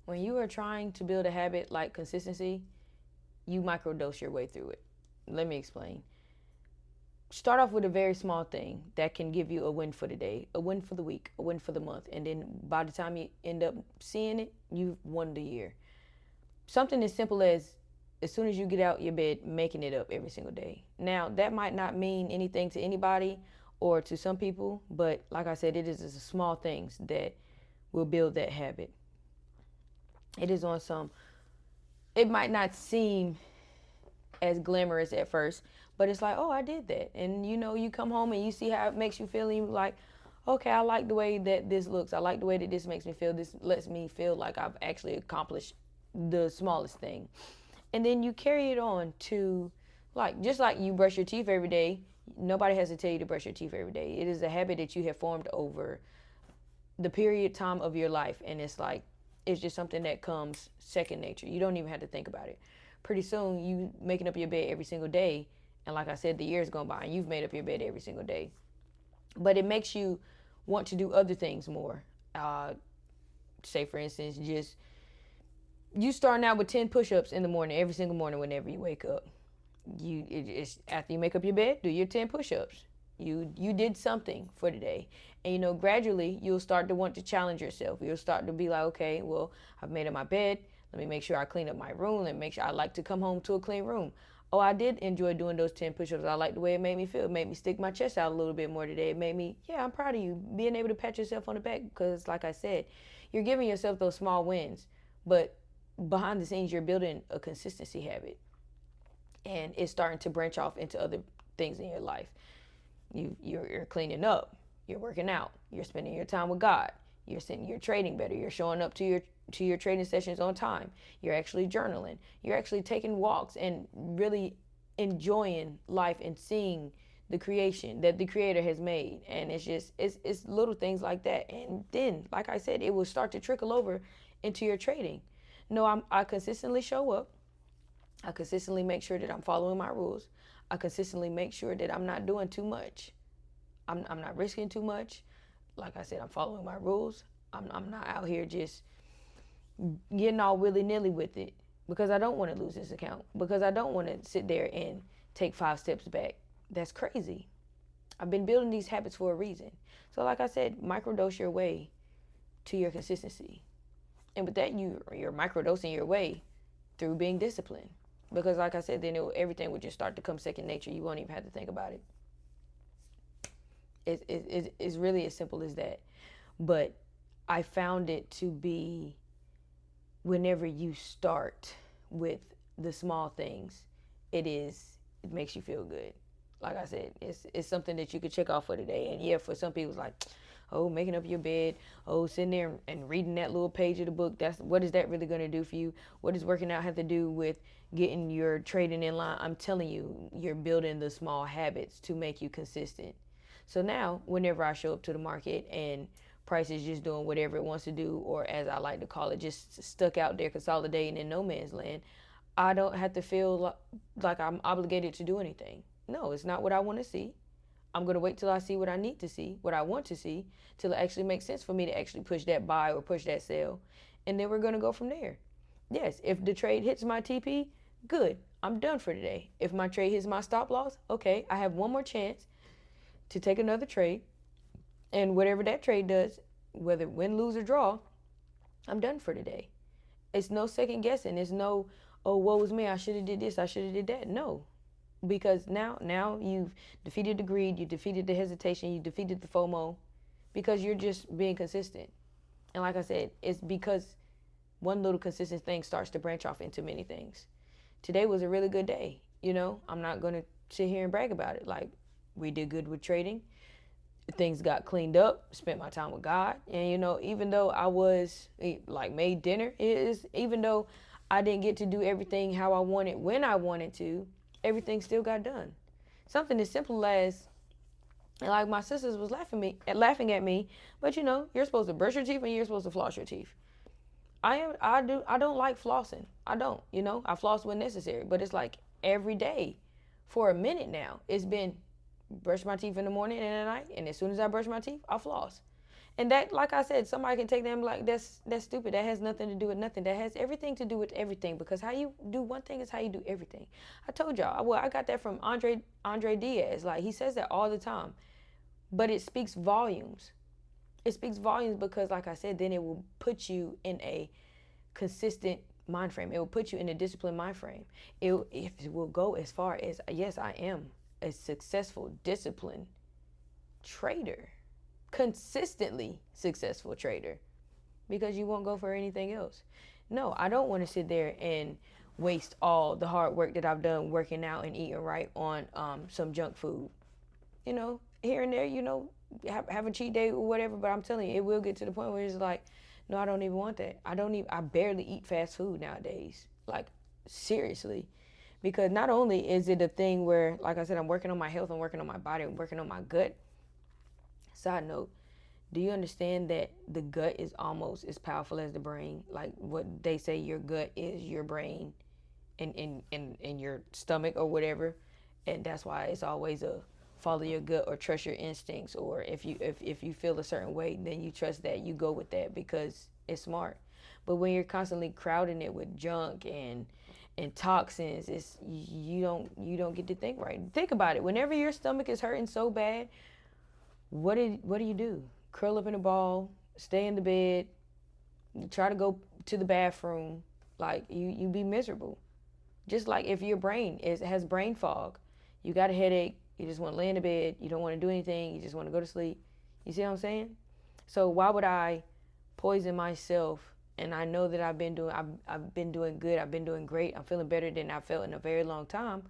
When you are trying to build a habit like consistency, you microdose your way through it. Let me explain. Start off with a very small thing that can give you a win for the day, a win for the week, a win for the month. And then by the time you end up seeing it, you've won the year. Something as simple as soon as you get out your bed, making it up every single day. Now, that might not mean anything to anybody or to some people, but like I said, it is the small things that will build that habit. It is on some, it might not seem as glamorous at first, but it's like, oh, I did that. And you come home and you see how it makes you feel, and you're like, okay, I like the way that this looks. I like the way that this makes me feel. This lets me feel like I've actually accomplished the smallest thing. And then you carry it on to, like, just like you brush your teeth every day. Nobody has to tell you to brush your teeth every day. It is a habit that you have formed over the period time of your life, and it's just something that comes second nature. You don't even have to think about it. Pretty soon you making up your bed every single day, and like I said, the years gone by and you've made up your bed every single day. But it makes you want to do other things more. Say for instance, just you starting out with 10 push-ups in the morning, every single morning whenever you wake up. It's after you make up your bed, do your 10 push-ups. You did something for the day. And gradually you'll start to want to challenge yourself. You'll start to be like, okay, well, I've made up my bed. Let me make sure I clean up my room. Let me make sure I like to come home to a clean room. Oh, I did enjoy doing those 10 push-ups. I like the way it made me feel. It made me stick my chest out a little bit more today. It made me, yeah, I'm proud of you. Being able to pat yourself on the back because, like I said, you're giving yourself those small wins. But behind the scenes, you're building a consistency habit. And it's starting to branch off into other things in your life. You're cleaning up. You're working out. You're spending your time with God. You're trading better. You're showing up to your trading sessions on time. You're actually journaling. You're actually taking walks and really enjoying life and seeing the creation that the creator has made. And it's little things like that. And then, like I said, it will start to trickle over into your trading. No, I consistently show up. I consistently make sure that I'm following my rules. I consistently make sure that I'm not doing too much. I'm not risking too much. Like I said, I'm following my rules. I'm not out here just getting all willy-nilly with it because I don't want to lose this account, because I don't want to sit there and take 5 steps back. That's crazy. I've been building these habits for a reason. So like I said, microdose your way to your consistency. And with that, you're microdosing your way through being disciplined. Because like I said, then everything would just start to come second nature. You won't even have to think about it. It's really as simple as that. But I found it to be, whenever you start with the small things, it makes you feel good. Like I said, it's something that you could check off for today. And yeah, for some people, it's like, oh, making up your bed, oh, sitting there and reading that little page of the book. What is that really going to do for you? What does working out have to do with getting your trading in line? I'm telling you, you're building the small habits to make you consistent. So now, whenever I show up to the market and price is just doing whatever it wants to do, or as I like to call it, just stuck out there consolidating in no man's land, I don't have to feel like I'm obligated to do anything. No, it's not what I want to see. I'm going to wait till I see what I need to see, what I want to see, till it actually makes sense for me to actually push that buy or push that sell. And then we're going to go from there. Yes, if the trade hits my TP, good. I'm done for today. If my trade hits my stop loss, okay, I have one more chance to take another trade. And whatever that trade does, whether win, lose, or draw, I'm done for today. It's no second guessing. It's no, oh, woe is me, I should have did this, I should have did that. No. Because now you've defeated the greed, you defeated the hesitation, you defeated the FOMO, because you're just being consistent. And like I said, it's because one little consistent thing starts to branch off into many things. Today was a really good day. I'm not going to sit here and brag about it. Like, we did good with trading. Things got cleaned up, spent my time with God. And, even though I was, like, made dinner, even though I didn't get to do everything how I wanted, when I wanted to, everything still got done. Something as simple as, like, my sisters was laughing at me, but you're supposed to brush your teeth and you're supposed to floss your teeth. I don't like flossing. I don't, I floss when necessary, but it's like every day for a minute now. It's been brush my teeth in the morning and at night, and as soon as I brush my teeth, I floss. And that, like I said, somebody can take them like that's stupid. That has nothing to do with nothing. That has everything to do with everything, because how you do one thing is how you do everything. I told y'all. Well, I got that from Andre Diaz. Like, he says that all the time, but it speaks volumes. It speaks volumes because, like I said, then it will put you in a consistent mind frame. It will put you in a disciplined mind frame. It will go as far as, yes, I am a successful, disciplined trader, consistently successful trader, because you won't go for anything else. No, I don't want to sit there and waste all the hard work that I've done working out and eating right on some junk food. Here and there, have a cheat day or whatever. But I'm telling you, it will get to the point where it's like, no, I don't even want that. I barely eat fast food nowadays. Like, seriously. Because not only is it a thing where, like I said, I'm working on my health, I'm working on my body, I'm working on my gut. Side note, do you understand that the gut is almost as powerful as the brain? Like, what they say, your gut is your brain in your stomach or whatever. And that's why it's always a follow your gut or trust your instincts. Or if you feel a certain way, then you trust that, you go with that because it's smart. But when you're constantly crowding it with junk and toxins, it's you don't get to think right. Think about it. Whenever your stomach is hurting so bad, what do you do? Curl up in a ball, stay in the bed, try to go to the bathroom. Like, you be miserable. Just like if your brain has brain fog, you got a headache, you just want to lay in the bed, you don't want to do anything, you just want to go to sleep. You see what I'm saying? So why would I poison myself? And I know that I've been doing good, I've been doing great, I'm feeling better than I felt in a very long time.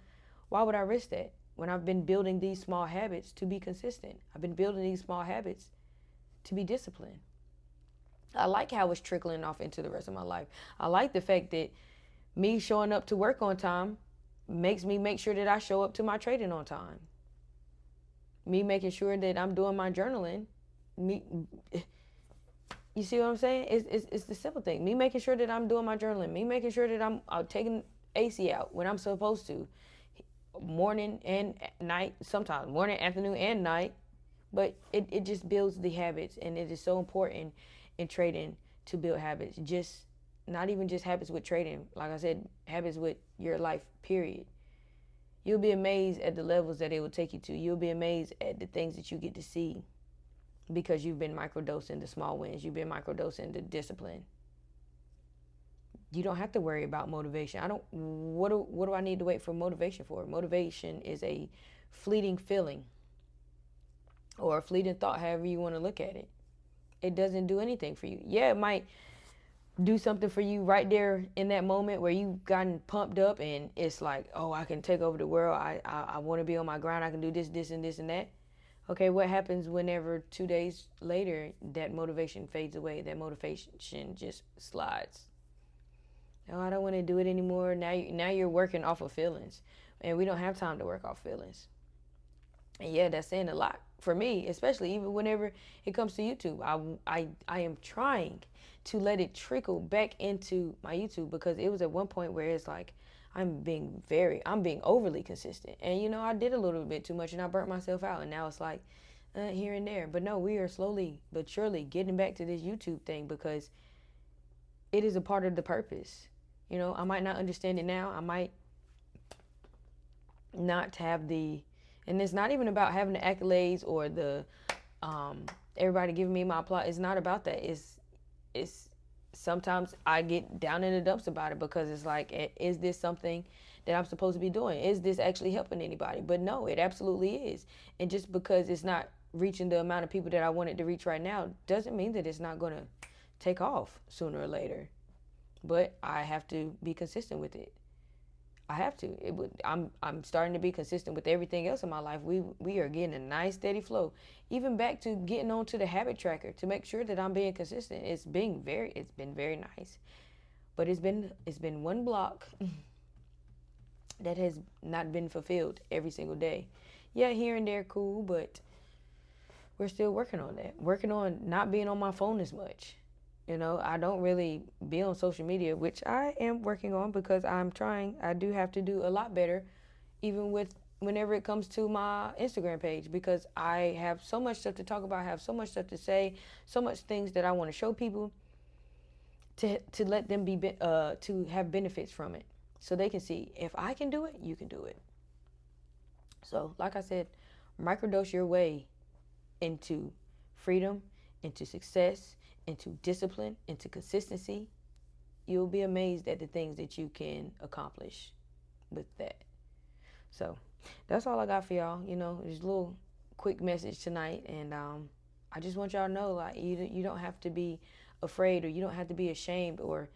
Why would I risk that when I've been building these small habits to be consistent? I've been building these small habits to be disciplined. I like how it's trickling off into the rest of my life. I like the fact that me showing up to work on time makes me make sure that I show up to my trading on time. Me making sure that I'm doing my journaling. You see what I'm saying? It's the simple thing. Me making sure that I'm doing my journaling. Me making sure that I'm taking AC out when I'm supposed to. Morning and night, sometimes morning, afternoon, and night. But it just builds the habits, and it is so important in trading to build habits. Just not even just habits with trading. Like I said, habits with your life, period. You'll be amazed at the levels that it will take you to. You'll be amazed at the things that you get to see because you've been microdosing the small wins. You've been microdosing the discipline. You don't have to worry about motivation. What do I need to wait for motivation for? Motivation is a fleeting feeling or a fleeting thought, however you want to look at it. It doesn't do anything for you. Yeah, it might do something for you right there in that moment where you've gotten pumped up and it's like, oh, I can take over the world. I want to be on my grind. I can do this and this and that. Okay, what happens whenever 2 days later that motivation fades away? That motivation just slides. Oh, I don't want to do it anymore. Now you're working off of feelings, and we don't have time to work off feelings. And yeah, that's saying a lot for me, especially even whenever it comes to YouTube. I am trying to let it trickle back into my YouTube, because it was at one point where it's like I'm being overly consistent, and I did a little bit too much and I burnt myself out, and now it's like here and there. But no, we are slowly but surely getting back to this YouTube thing because it is a part of the purpose. I might not understand it now. I might not have and it's not even about having the accolades or the everybody giving me my applause. It's not about that. It's sometimes I get down in the dumps about it because it's like, is this something that I'm supposed to be doing? Is this actually helping anybody? But no, it absolutely is. And just because it's not reaching the amount of people that I want it to reach right now doesn't mean that it's not going to take off sooner or later. But I have to be consistent with it. I have to. I'm starting to be consistent with everything else in my life. We are getting a nice steady flow. Even back to getting onto the habit tracker to make sure that I'm being consistent. It's been very nice. But it's been one block that has not been fulfilled every single day. Yeah, here and there cool, but we're still working on that. Working on not being on my phone as much. I don't really be on social media, which I am working on because I'm trying. I do have to do a lot better, even with whenever it comes to my Instagram page, because I have so much stuff to talk about, I have so much stuff to say, so much things that I want to show people to let them be to have benefits from it, so they can see if I can do it, you can do it. So, like I said, microdose your way into freedom, into success, into discipline, into consistency. You'll be amazed at the things that you can accomplish with that. So that's all I got for y'all. Just a little quick message tonight, and I just want y'all to know, like, you don't have to be afraid, or you don't have to be ashamed or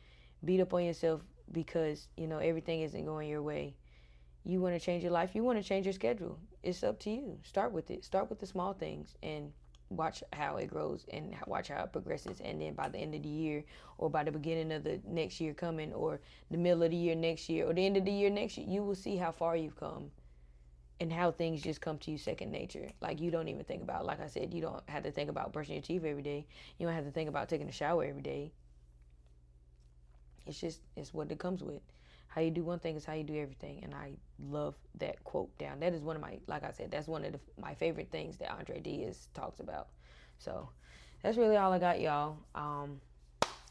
beat up on yourself because everything isn't going your way. You want to change your life, you want to change your schedule. It's up to you. Start with it. Start with the small things and watch how it grows and watch how it progresses. And then by the end of the year, or by the beginning of the next year coming, or the middle of the year next year, or the end of the year next year, you will see how far you've come and how things just come to you second nature. Like, you don't even think about, like I said, you don't have to think about brushing your teeth every day. You don't have to think about taking a shower every day. It's what it comes with. How you do one thing is how you do everything. And I love that quote down. That is one of my, like I said, that's one of my favorite things that Andre Diaz talks about. So that's really all I got, y'all.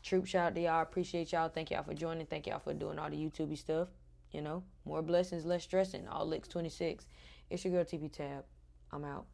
Troop shout out to y'all. Appreciate y'all. Thank y'all for joining. Thank y'all for doing all the YouTube stuff. More blessings, less stressing. All licks 26. It's your girl TP Tab. I'm out.